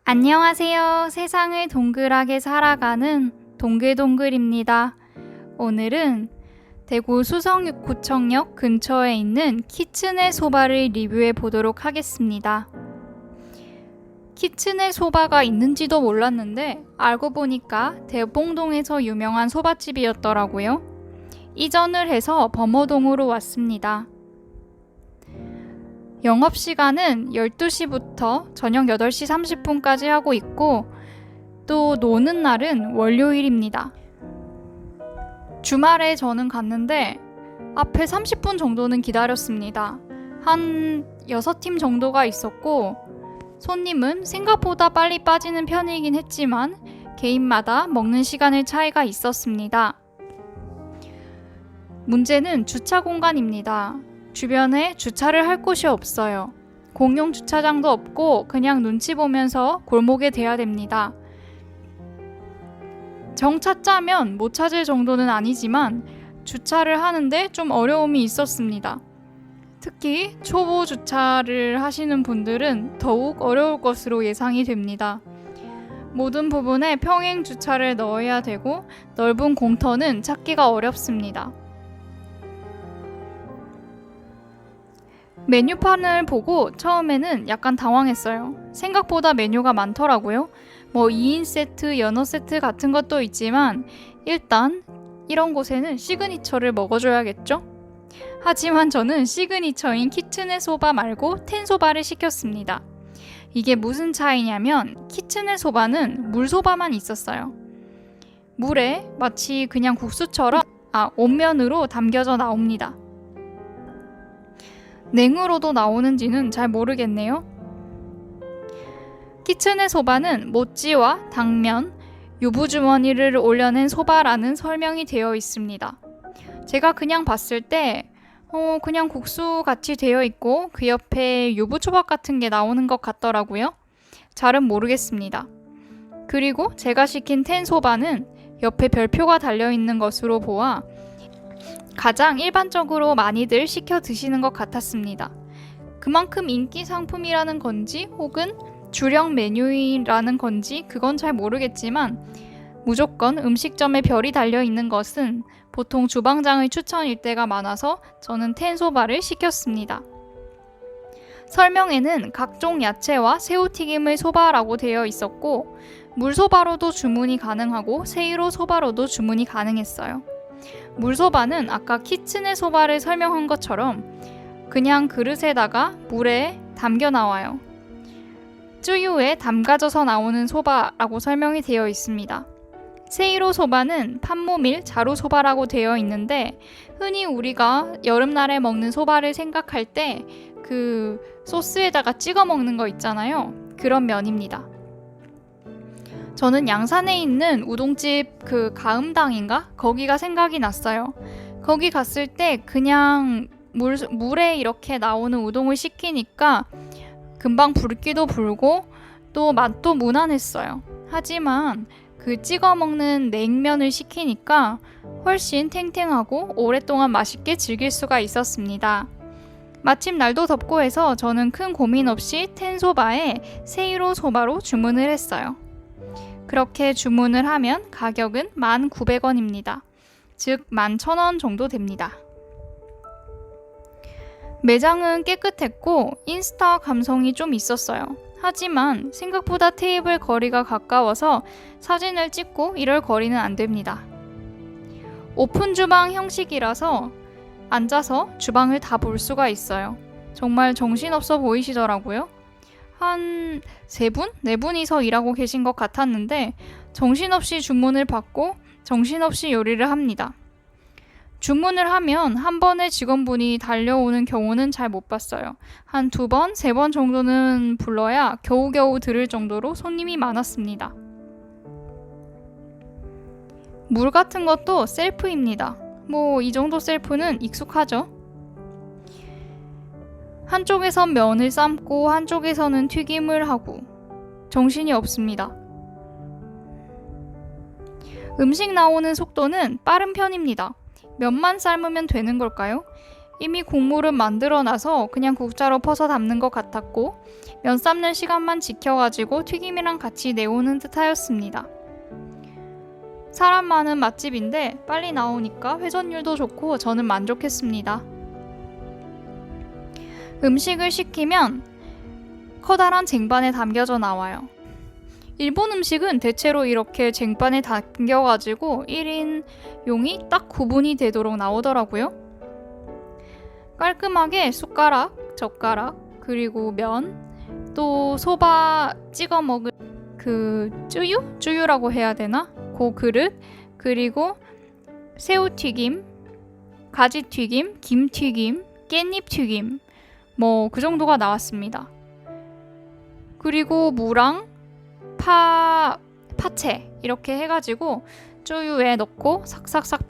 안녕하세요. 세상을 동글하게 살아가는 동글동글입니다. 오늘은 대구 수성구청역 근처에 있는 키츠네 소바를 리뷰해 보도록 하겠습니다. 키츠네 소바가 있는지도 몰랐는데 알고 보니까 대봉동에서 유명한 소바집이었더라고요. 이전을 해서 범어동으로 왔습니다. 영업시간은 12시부터 저녁 8시 30분까지 하고 있고 또 노는 날은 월요일입니다. 주말에 저는 갔는데 앞에 30분 정도는 기다렸습니다. 한 6팀 정도가 있었고 손님은 생각보다 빨리 빠지는 편이긴 했지만 개인마다 먹는 시간의 차이가 있었습니다. 문제는 주차 공간입니다. 주변에 주차를 할 곳이 없어요. 공용 주차장도 없고 그냥 눈치 보면서 골목에 대야 됩니다. 정 찾자면 못 찾을 정도는 아니지만 주차를 하는데 좀 어려움이 있었습니다. 특히 초보 주차를 하시는 분들은 더욱 어려울 것으로 예상이 됩니다. 모든 부분에 평행 주차를 넣어야 되고 넓은 공터는 찾기가 어렵습니다. 메뉴판을 보고 처음에는 약간 당황했어요. 생각보다 메뉴가 많더라고요. 2인 세트, 연어 세트 같은 것도 있지만 일단 이런 곳에는 시그니처를 먹어줘야겠죠? 하지만 저는 시그니처인 키츠네 소바 말고 텐소바를 시켰습니다. 이게 무슨 차이냐면 키츠네 소바는 물소바만 있었어요. 물에 마치 그냥 국수처럼 온면으로 담겨져 나옵니다. 냉으로도 나오는지는 잘 모르겠네요. 키츠네 소바는 모찌와 당면, 유부주머니를 올려낸 소바라는 설명이 되어 있습니다. 제가 그냥 봤을 때 그냥 국수 같이 되어 있고 그 옆에 유부초밥 같은 게 나오는 것 같더라고요. 잘은 모르겠습니다. 그리고 제가 시킨 텐소바는 옆에 별표가 달려있는 것으로 보아 가장 일반적으로 많이들 시켜 드시는 것 같았습니다. 그만큼 인기 상품이라는 건지 혹은 주력 메뉴라는 건지 그건 잘 모르겠지만 무조건 음식점에 별이 달려있는 것은 보통 주방장의 추천일 때가 많아서 저는 텐소바를 시켰습니다. 설명에는 각종 야채와 새우튀김의 소바라고 되어 있었고 물소바로도 주문이 가능하고 세이로 소바로도 주문이 가능했어요. 물소바는 아까 키츠네 소바를 설명한 것처럼 그냥 그릇에다가 물에 담겨 나와요. 쯔유에 담가져서 나오는 소바라고 설명이 되어 있습니다. 세이로 소바는 판모밀 자루 소바라고 되어 있는데 흔히 우리가 여름날에 먹는 소바를 생각할 때 그 소스에다가 찍어 먹는 거 있잖아요. 그런 면입니다. 저는 양산에 있는 우동집 그 가음당인가? 거기가 생각이 났어요. 거기 갔을 때 그냥 물에 이렇게 나오는 우동을 시키니까 금방 붉기도 불고 또 맛도 무난했어요. 하지만 그 찍어 먹는 냉면을 시키니까 훨씬 탱탱하고 오랫동안 맛있게 즐길 수가 있었습니다. 마침 날도 덥고 해서 저는 큰 고민 없이 텐소바에 세이로 소바로 주문을 했어요. 그렇게 주문을 하면 가격은 1,900원입니다. 즉 11,000원 정도 됩니다. 매장은 깨끗했고 인스타 감성이 좀 있었어요. 하지만 생각보다 테이블 거리가 가까워서 사진을 찍고 이럴 거리는 안 됩니다. 오픈 주방 형식이라서 앉아서 주방을 다 볼 수가 있어요. 정말 정신없어 보이시더라고요. 한 3분? 4분이서 일하고 계신 것 같았는데 정신없이 주문을 받고 정신없이 요리를 합니다. 주문을 하면 한 번에 직원분이 달려오는 경우는 잘 못 봤어요. 한 2번, 3번 정도는 불러야 겨우겨우 들을 정도로 손님이 많았습니다. 물 같은 것도 셀프입니다. 이 정도 셀프는 익숙하죠? 한쪽에선 면을 삶고 한쪽에서는 튀김을 하고 정신이 없습니다. 음식 나오는 속도는 빠른 편입니다. 면만 삶으면 되는 걸까요? 이미 국물은 만들어놔서 그냥 국자로 퍼서 담는 것 같았고 면 삶는 시간만 지켜가지고 튀김이랑 같이 내오는 듯 하였습니다. 사람 많은 맛집인데 빨리 나오니까 회전율도 좋고 저는 만족했습니다. 음식을 시키면 커다란 쟁반에 담겨져 나와요. 일본 음식은 대체로 이렇게 쟁반에 담겨가지고 1인용이 딱 구분이 되도록 나오더라고요. 깔끔하게 숟가락, 젓가락, 그리고 면, 또 소바 찍어 먹을 그 쭈유라고 해야 되나? 그 그릇, 그리고 새우튀김, 가지튀김, 김튀김, 깻잎튀김, 뭐 그 정도가 나왔습니다. 그리고 무랑 파채 이렇게 해가지고 쭈유에 넣고 삭삭삭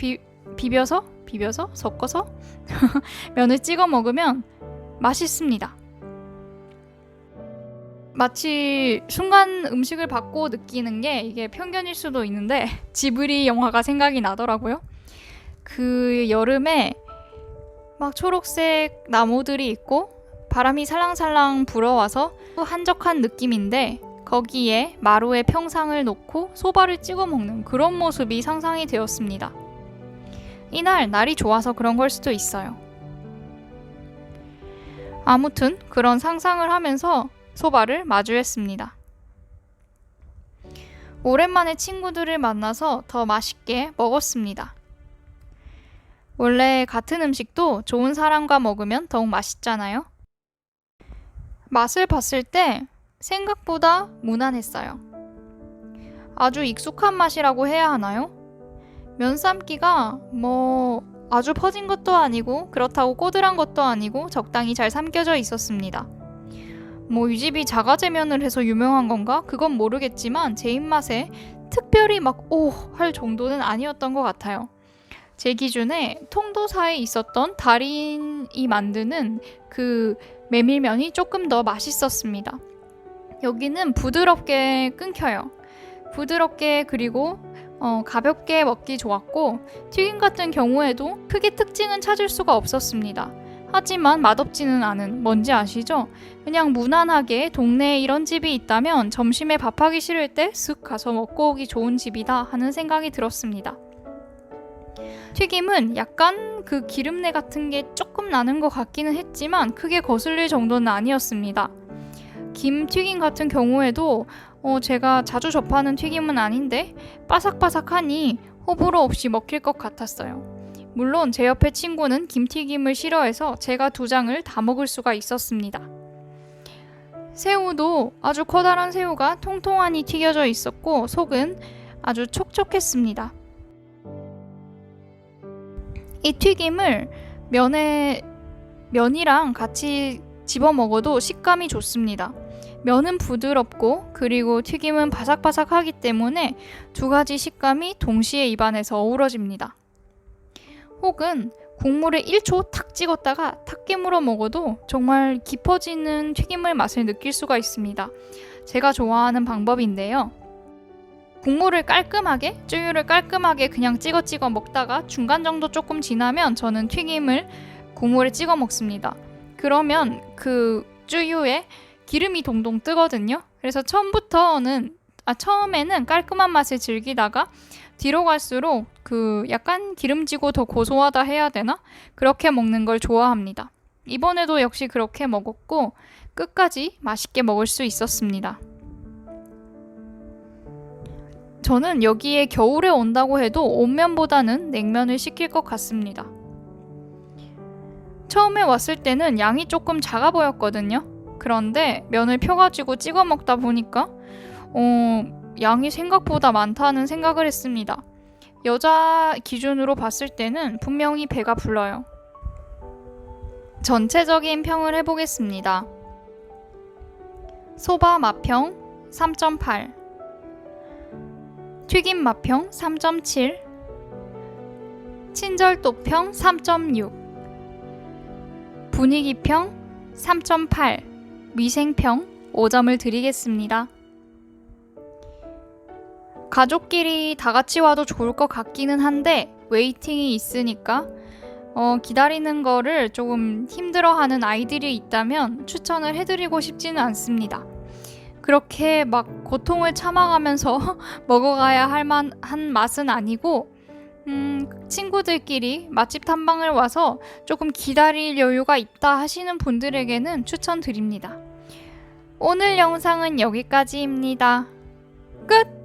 비벼서 섞어서 면을 찍어 먹으면 맛있습니다. 마치 순간 음식을 받고 느끼는 게 이게 편견일 수도 있는데 지브리 영화가 생각이 나더라고요. 그 여름에 막 초록색 나무들이 있고 바람이 살랑살랑 불어와서 한적한 느낌인데 거기에 마루에 평상을 놓고 소바를 찍어 먹는 그런 모습이 상상이 되었습니다. 이날 날이 좋아서 그런 걸 수도 있어요. 아무튼 그런 상상을 하면서 소바를 마주했습니다. 오랜만에 친구들을 만나서 더 맛있게 먹었습니다. 원래 같은 음식도 좋은 사람과 먹으면 더욱 맛있잖아요. 맛을 봤을 때 생각보다 무난했어요. 아주 익숙한 맛이라고 해야 하나요? 면 삶기가 아주 퍼진 것도 아니고 그렇다고 꼬들한 것도 아니고 적당히 잘 삼겨져 있었습니다. 이 집이 자가제면을 해서 유명한 건가? 그건 모르겠지만 제 입맛에 특별히 할 정도는 아니었던 것 같아요. 제 기준에 통도사에 있었던 달인이 만드는 그 메밀면이 조금 더 맛있었습니다. 여기는 부드럽게 끊겨요. 부드럽게 그리고 가볍게 먹기 좋았고 튀김 같은 경우에도 크게 특징은 찾을 수가 없었습니다. 하지만 맛없지는 않은, 뭔지 아시죠? 그냥 무난하게 동네에 이런 집이 있다면 점심에 밥하기 싫을 때 쓱 가서 먹고 오기 좋은 집이다 하는 생각이 들었습니다. 튀김은 약간 그 기름내 같은 게 조금 나는 것 같기는 했지만 크게 거슬릴 정도는 아니었습니다. 김튀김 같은 경우에도 제가 자주 접하는 튀김은 아닌데 바삭바삭하니 호불호 없이 먹힐 것 같았어요. 물론 제 옆에 친구는 김튀김을 싫어해서 제가 2장을 다 먹을 수가 있었습니다. 새우도 아주 커다란 새우가 통통하니 튀겨져 있었고 속은 아주 촉촉했습니다. 이 튀김을 면이랑 같이 집어 먹어도 식감이 좋습니다. 면은 부드럽고 그리고 튀김은 바삭바삭하기 때문에 2가지 식감이 동시에 입안에서 어우러집니다. 혹은 국물에 1초 탁 찍었다가 탁 깨물어 먹어도 정말 깊어지는 튀김의 맛을 느낄 수가 있습니다. 제가 좋아하는 방법인데요. 국물을 깔끔하게, 쭈유를 깔끔하게 그냥 찍어 먹다가 중간 정도 조금 지나면 저는 튀김을 국물에 찍어 먹습니다. 그러면 그 쭈유에 기름이 동동 뜨거든요. 그래서 처음에는 깔끔한 맛을 즐기다가 뒤로 갈수록 약간 기름지고 더 고소하다 해야 되나? 그렇게 먹는 걸 좋아합니다. 이번에도 역시 그렇게 먹었고 끝까지 맛있게 먹을 수 있었습니다. 저는 여기에 겨울에 온다고 해도 온면보다는 냉면을 시킬 것 같습니다. 처음에 왔을 때는 양이 조금 작아 보였거든요. 그런데 면을 펴가지고 찍어 먹다 보니까 양이 생각보다 많다는 생각을 했습니다. 여자 기준으로 봤을 때는 분명히 배가 불러요. 전체적인 평을 해보겠습니다. 소바 맛평 3.8, 튀김 맛평 3.7, 친절도평 3.6, 분위기평 3.8, 위생평 5점을 드리겠습니다. 가족끼리 다 같이 와도 좋을 것 같기는 한데 웨이팅이 있으니까 기다리는 거를 조금 힘들어하는 아이들이 있다면 추천을 해드리고 싶지는 않습니다. 그렇게 막 고통을 참아가면서 먹어가야 할 만한 맛은 아니고 친구들끼리 맛집 탐방을 와서 조금 기다릴 여유가 있다 하시는 분들에게는 추천드립니다. 오늘 영상은 여기까지입니다. 끝!